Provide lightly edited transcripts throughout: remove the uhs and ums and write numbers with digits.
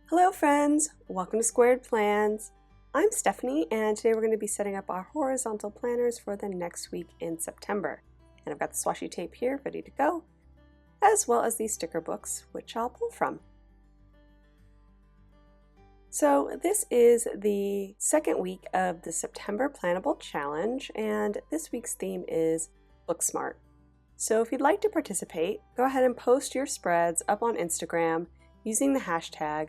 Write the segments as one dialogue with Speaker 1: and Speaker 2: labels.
Speaker 1: Hello friends, welcome to Squared Plans. I'm Stephanie and today we're going to be setting up our horizontal planners for the next week in September. And I've got the swatchy tape here ready to go, as well as these sticker books which I'll pull from. So this is the second week of the September Plannable Challenge and this week's theme is Book Smart. So if you'd like to participate, go ahead and post your spreads up on Instagram using the hashtag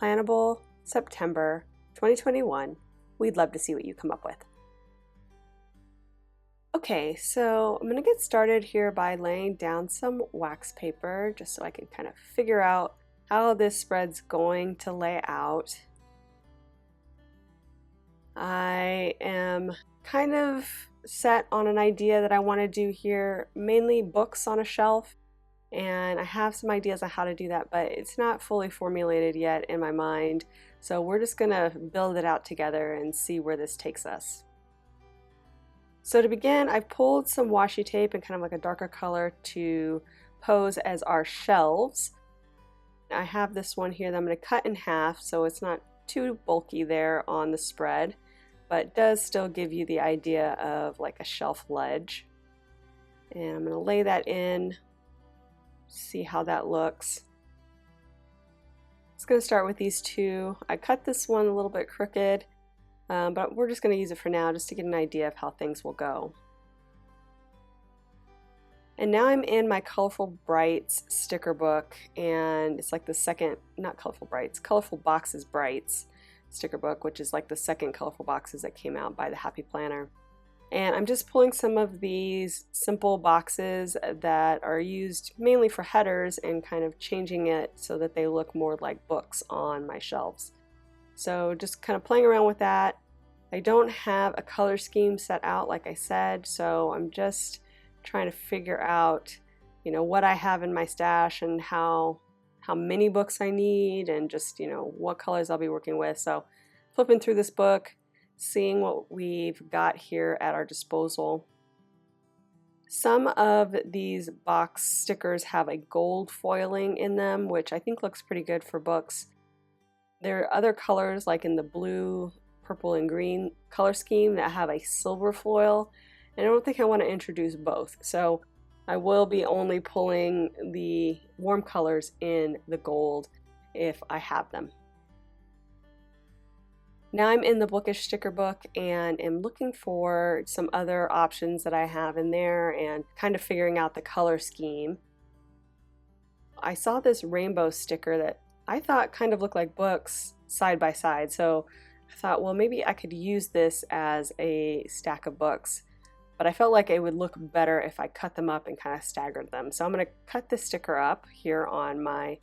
Speaker 1: Plannable September 2021. We'd love to see what you come up with. Okay, so I'm going to get started here by laying down some wax paper just so I can kind of figure out how this spread's going to lay out. I am kind of set on an idea that I want to do here, mainly books on a shelf. And I have some ideas on how to do that, but it's not fully formulated yet in my mind. So we're just gonna build it out together and see where this takes us. So to begin, I've pulled some washi tape in kind of like a darker color to pose as our shelves. I have this one here that I'm gonna cut in half so it's not too bulky there on the spread, but does still give you the idea of like a shelf ledge. And I'm gonna lay that in. See how that looks. It's going to start with these two. I cut this one a little bit crooked, but we're just going to use it for now just to get an idea of how things will go. And now I'm in my Colorful Brights sticker book, and it's like the second, not Colorful Brights, Colorful Boxes Brights sticker book, which is like the second Colorful Boxes that came out by the Happy Planner. And I'm just pulling some of these simple boxes that are used mainly for headers and kind of changing it so that they look more like books on my shelves. So just kind of playing around with that. I don't have a color scheme set out like I said, so I'm just trying to figure out, what I have in my stash and how many books I need and just, what colors I'll be working with. So flipping through this book, seeing what we've got here at our disposal. Some of these box stickers have a gold foiling in them, which I think looks pretty good for books. There are other colors like in the blue, purple, and green color scheme that have a silver foil, and I don't think I want to introduce both. So I will be only pulling the warm colors in the gold if I have them. Now I'm in the bookish sticker book and am looking for some other options that I have in there and kind of figuring out the color scheme. I saw this rainbow sticker that I thought kind of looked like books side by side, so I thought, well, maybe I could use this as a stack of books, but I felt like it would look better if I cut them up and kind of staggered them. So I'm going to cut this sticker up here on my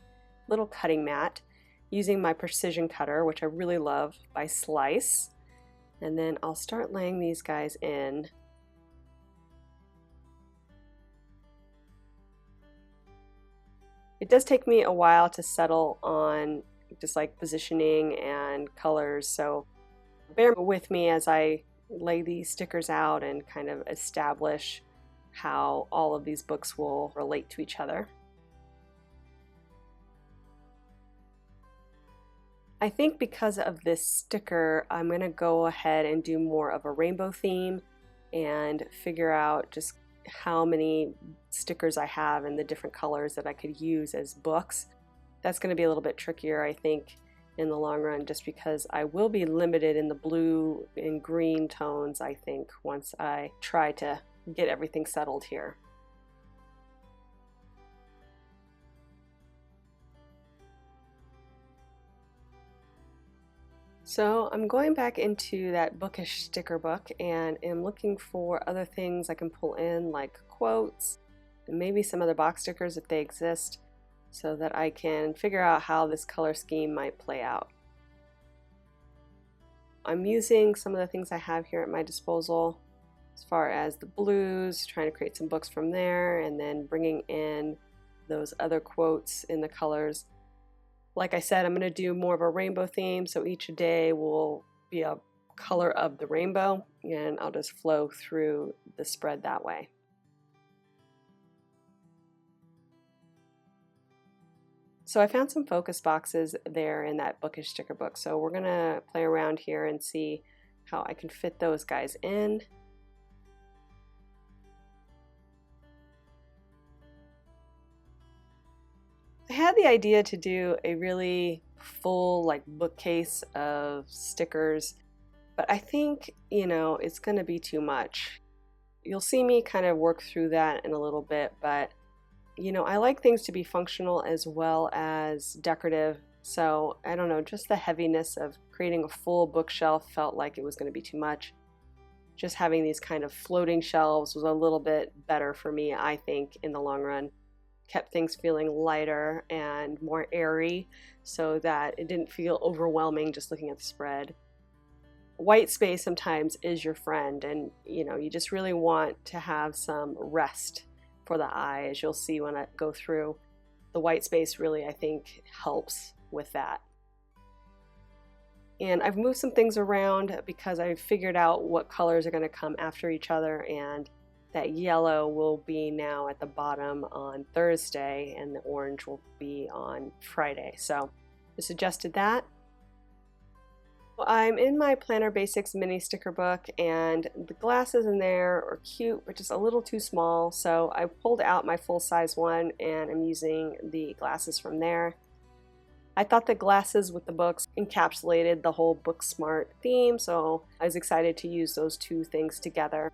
Speaker 1: little cutting mat using my precision cutter, which I really love, by Slice. And then I'll start laying these guys in. It does take me a while to settle on just like positioning and colors, so bear with me as I lay these stickers out and kind of establish how all of these books will relate to each other. I think because of this sticker, I'm going to go ahead and do more of a rainbow theme and figure out just how many stickers I have and the different colors that I could use as books. That's going to be a little bit trickier, I think, in the long run, just because I will be limited in the blue and green tones, I think, once I try to get everything settled here. So I'm going back into that bookish sticker book and am looking for other things I can pull in, like quotes and maybe some other box stickers if they exist, so that I can figure out how this color scheme might play out. I'm using some of the things I have here at my disposal as far as the blues, trying to create some books from there, and then bringing in those other quotes in the colors. Like I said, I'm going to do more of a rainbow theme, so each day will be a color of the rainbow, and I'll just flow through the spread that way. So I found some focus boxes there in that bookish sticker book. So we're gonna play around here and see how I can fit those guys in. I had the idea to do a really full like bookcase of stickers, but I think, it's gonna be too much. You'll see me kind of work through that in a little bit, but I like things to be functional as well as decorative. So I don't know, just the heaviness of creating a full bookshelf felt like it was going to be too much. Just having these kind of floating shelves was a little bit better for me, I think, in the long run. Kept things feeling lighter and more airy so that it didn't feel overwhelming just looking at the spread. White space sometimes is your friend, and you just really want to have some rest for the eye, as you'll see when I go through. The white space really, I think, helps with that. And I've moved some things around because I've figured out what colors are going to come after each other, and that yellow will be now at the bottom on Thursday and the orange will be on Friday. So just adjusted that. I'm in my Planner Basics mini sticker book, and the glasses in there are cute but just a little too small, so I pulled out my full-size one and I'm using the glasses from there. I thought the glasses with the books encapsulated the whole book smart theme, so I was excited to use those two things together.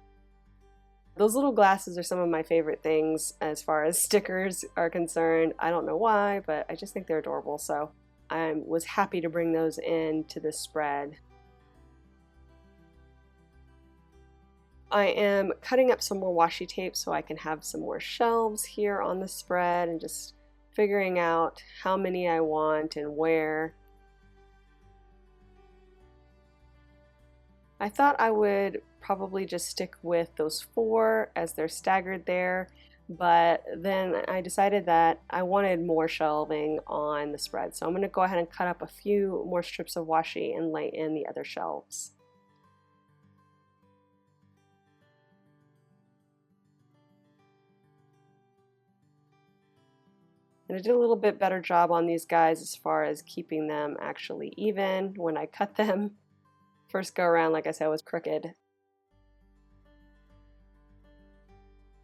Speaker 1: Those little glasses are some of my favorite things as far as stickers are concerned. I don't know why, but I just think they're adorable, so I was happy to bring those into this spread. I am cutting up some more washi tape so I can have some more shelves here on the spread, and just figuring out how many I want and where. I thought I would probably just stick with those 4 as they're staggered there, but then I decided that I wanted more shelving on the spread, so I'm going to go ahead and cut up a few more strips of washi and lay in the other shelves. And I did a little bit better job on these guys as far as keeping them actually even when I cut them. First go around, like I said, was crooked.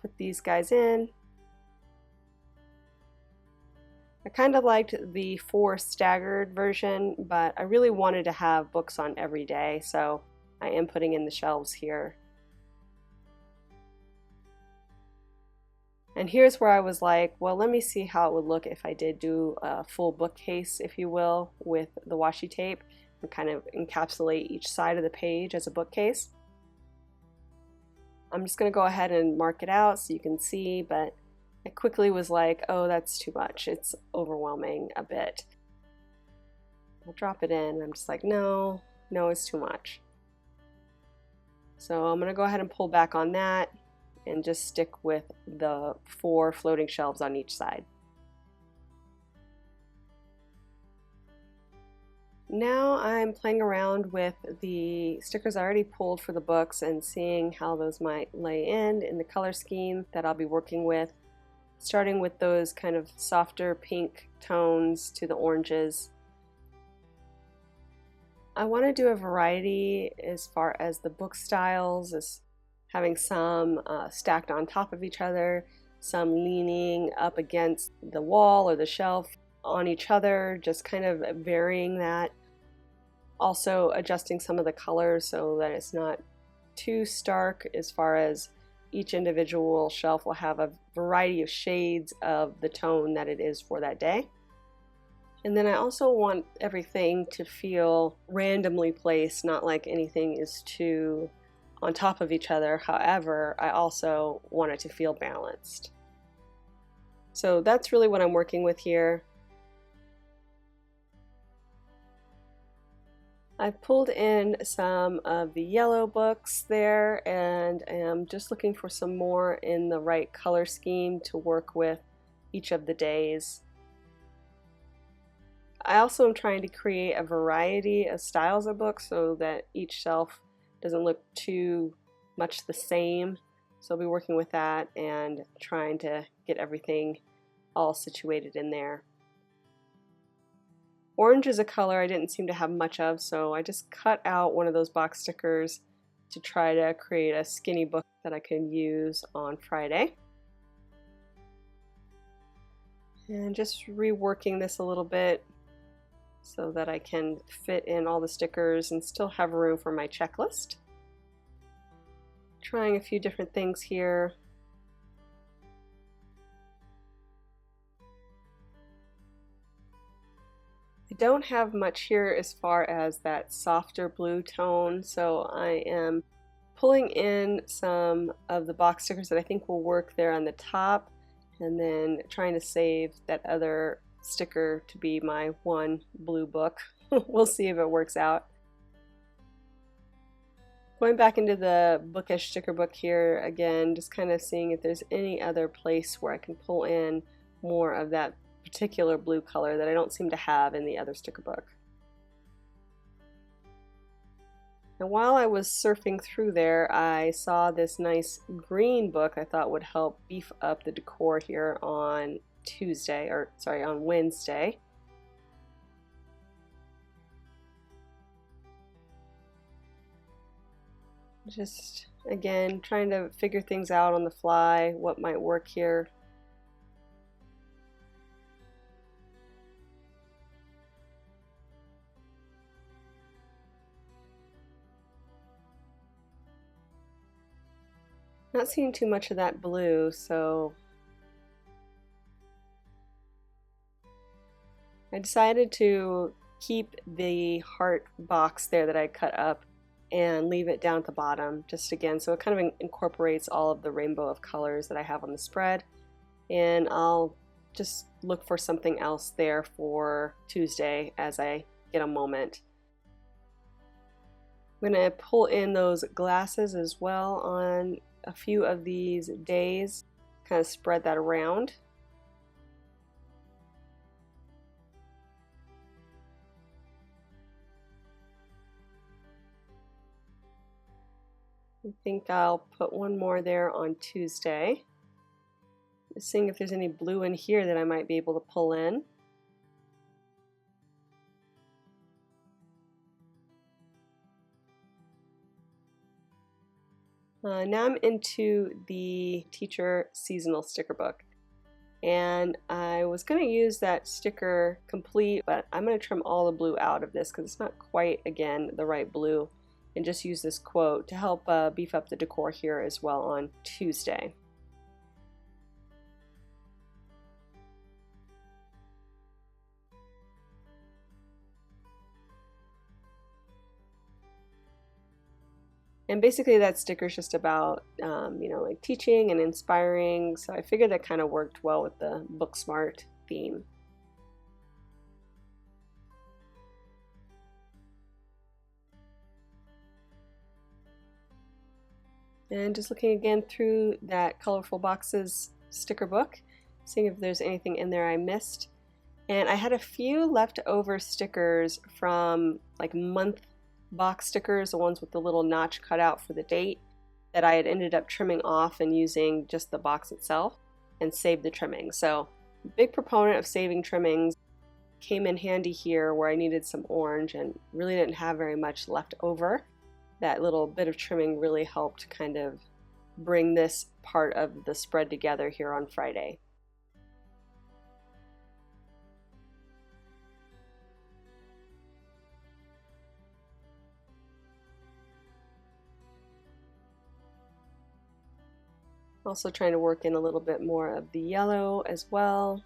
Speaker 1: Put these guys in. I kind of liked the 4 staggered version, but I really wanted to have books on every day, so I am putting in the shelves here. And here's where I was like, well, let me see how it would look if I did do a full bookcase, if you will, with the washi tape and kind of encapsulate each side of the page as a bookcase. I'm just going to go ahead and mark it out so you can see, but I quickly was like, oh, that's too much. It's overwhelming a bit. I'll drop it in. I'm just like, no, it's too much. So I'm going to go ahead and pull back on that and just stick with the 4 floating shelves on each side. Now I'm playing around with the stickers I already pulled for the books and seeing how those might lay in the color scheme that I'll be working with, starting with those kind of softer pink tones to the oranges. I want to do a variety as far as the book styles, as having some stacked on top of each other, some leaning up against the wall or the shelf on each other, just kind of varying that. Also adjusting some of the colors so that it's not too stark, as far as each individual shelf will have a variety of shades of the tone that it is for that day. And then I also want everything to feel randomly placed, not like anything is too on top of each other. However, I also want it to feel balanced. So that's really what I'm working with here. I've pulled in some of the yellow books there and am just looking for some more in the right color scheme to work with each of the days. I also am trying to create a variety of styles of books so that each shelf doesn't look too much the same. So I'll be working with that and trying to get everything all situated in there. Orange is a color I didn't seem to have much of, so I just cut out one of those box stickers to try to create a skinny book that I can use on Friday. And just reworking this a little bit so that I can fit in all the stickers and still have room for my checklist. Trying a few different things here. I don't have much here as far as that softer blue tone, so I am pulling in some of the box stickers that I think will work there on the top, and then trying to save that other sticker to be my one blue book. We'll see if it works out. Going back into the bookish sticker book here again, just kind of seeing if there's any other place where I can pull in more of that particular blue color that I don't seem to have in the other sticker book. And while I was surfing through there, I saw this nice green book I thought would help beef up the decor here on on Wednesday. Just again trying to figure things out on the fly, what might work here. Not seeing too much of that blue, so I decided to keep the heart box there that I cut up and leave it down at the bottom, just again so it kind of incorporates all of the rainbow of colors that I have on the spread. And I'll just look for something else there for Tuesday as I get a moment. I'm going to pull in those glasses as well on a few of these days, kind of spread that around. I think I'll put one more there on Tuesday. Just seeing if there's any blue in here that I might be able to pull in. Now I'm into the teacher seasonal sticker book, and I was going to use that sticker complete, but I'm going to trim all the blue out of this because it's not quite, again, the right blue, and just use this quote to help beef up the decor here as well on Tuesday. And basically that sticker is just about, like teaching and inspiring, so I figured that kind of worked well with the Book Smart theme. And just looking again through that Colorful Boxes sticker book, seeing if there's anything in there I missed. And I had a few leftover stickers from like month box stickers, the ones with the little notch cut out for the date, that I had ended up trimming off and using just the box itself and saved the trimmings. So big proponent of saving trimmings. Came in handy here where I needed some orange and really didn't have very much left over. That little bit of trimming really helped kind of bring this part of the spread together here on Friday. Also trying to work in a little bit more of the yellow as well.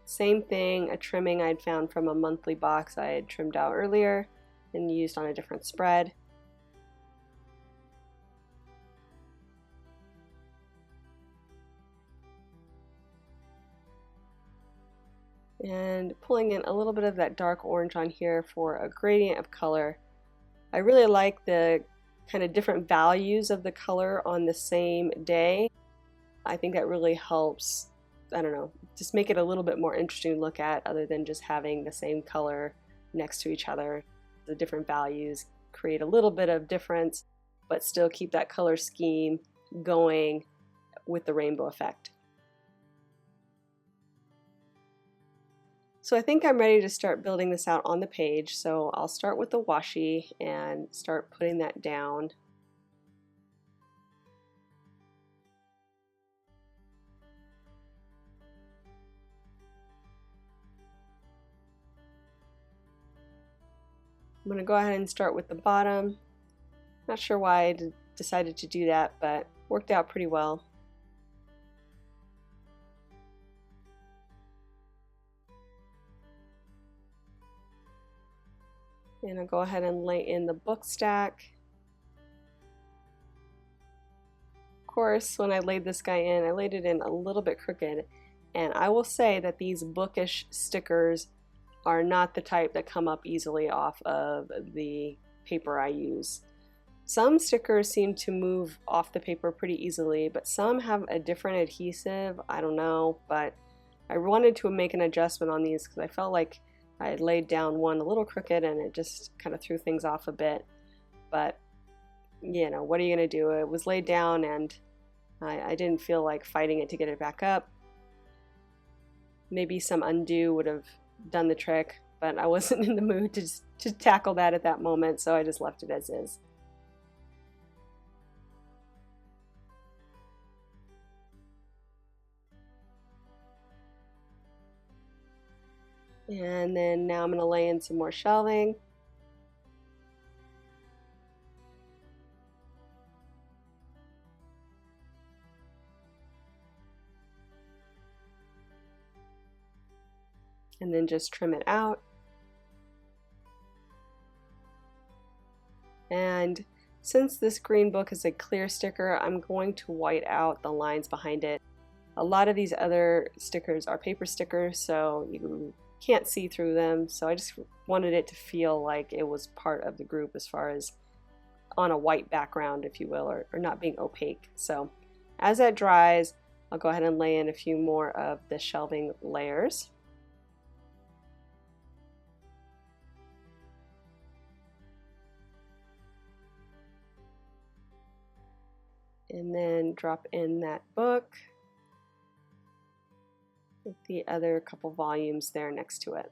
Speaker 1: Same thing, a trimming I'd found from a monthly box I had trimmed out earlier and used on a different spread. And pulling in a little bit of that dark orange on here for a gradient of color. I really like the kind of different values of the color on the same day. I think that really helps, I don't know, just make it a little bit more interesting to look at other than just having the same color next to each other. The different values create a little bit of difference, but still keep that color scheme going with the rainbow effect. So I think I'm ready to start building this out on the page, so I'll start with the washi and start putting that down. I'm going to go ahead and start with the bottom. Not sure why I decided to do that, but worked out pretty well. And I'll go ahead and lay in the book stack. Of course, when I laid this guy in, I laid it in a little bit crooked. And I will say that these bookish stickers are not the type that come up easily off of the paper I use. Some stickers seem to move off the paper pretty easily, but some have a different adhesive. I don't know, but I wanted to make an adjustment on these because I felt like I had laid down one a little crooked and it just kind of threw things off a bit. But, you know, what are you going to do? It was laid down and I didn't feel like fighting it to get it back up. Maybe some undo would have done the trick, but I wasn't in the mood to tackle that at that moment, so I just left it as is. And then now I'm going to lay in some more shelving. And then just trim it out. And since this green book is a clear sticker, I'm going to white out the lines behind it. A lot of these other stickers are paper stickers, so you can't see through them, so I just wanted it to feel like it was part of the group as far as on a white background, if you will, or not being opaque. So as that dries, I'll go ahead and lay in a few more of the shelving layers. And then drop in that book with the other couple volumes there next to it.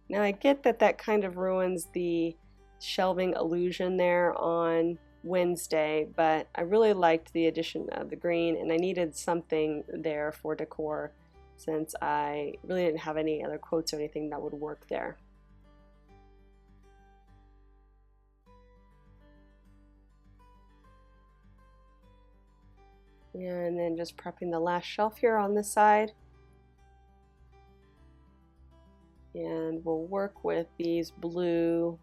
Speaker 1: Now I get that that kind of ruins the shelving illusion there on Wednesday, but I really liked the addition of the green and I needed something there for decor since I really didn't have any other quotes or anything that would work there. And then just prepping the last shelf here on this side. And we'll work with these blue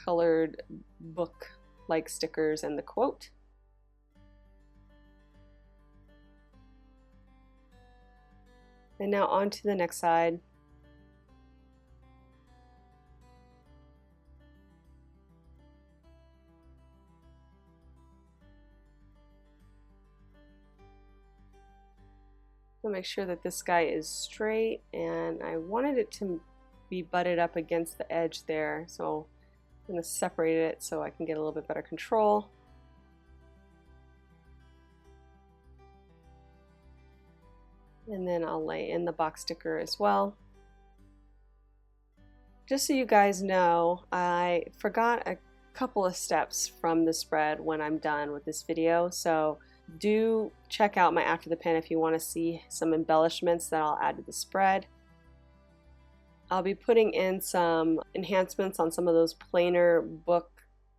Speaker 1: colored book-like stickers and the quote. And now on to the next side. So make sure that this guy is straight, and I wanted it to be butted up against the edge there, so I'm going to separate it so I can get a little bit better control. And then I'll lay in the box sticker as well. Just so you guys know, I forgot a couple of steps from the spread when I'm done with this video, so do check out my After the Pen if you want to see some embellishments that I'll add to the spread. I'll be putting in some enhancements on some of those plainer book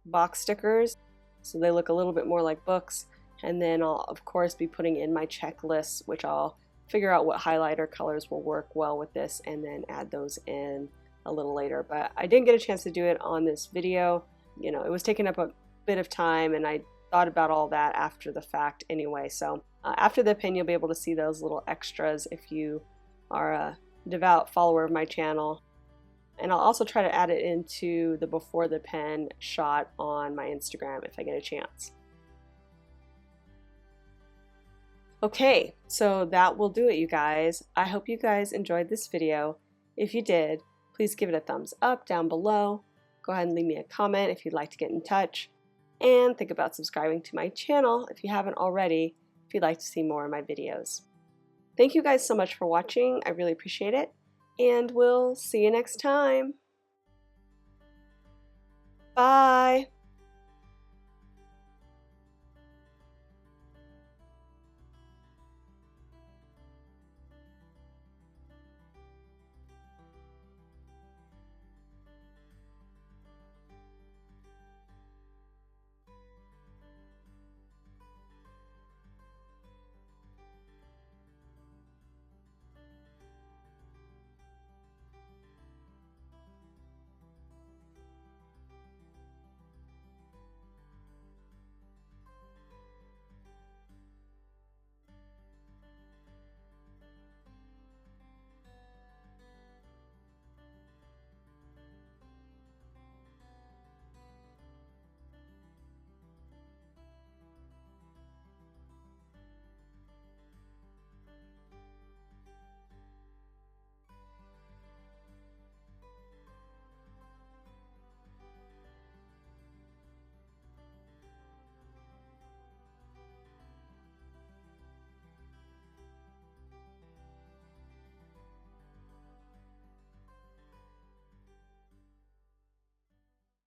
Speaker 1: box stickers so they look a little bit more like books, and then I'll of course be putting in my checklists, which I'll figure out what highlighter colors will work well with this and then add those in a little later. But I didn't get a chance to do it on this video. You know, it was taking up a bit of time and I thought about all that after the fact anyway. So after the pen, you'll be able to see those little extras if you are a devout follower of my channel. And I'll also try to add it into the before the pen shot on my Instagram if I get a chance. Okay, so that will do it, you guys. I hope you guys enjoyed this video. If you did, Please give it a thumbs up down below. Go ahead and leave me a comment if you'd like to get in touch. And think about subscribing to my channel if you haven't already, if you'd like to see more of my videos. Thank you guys so much for watching. I really appreciate it. And we'll see you next time. Bye!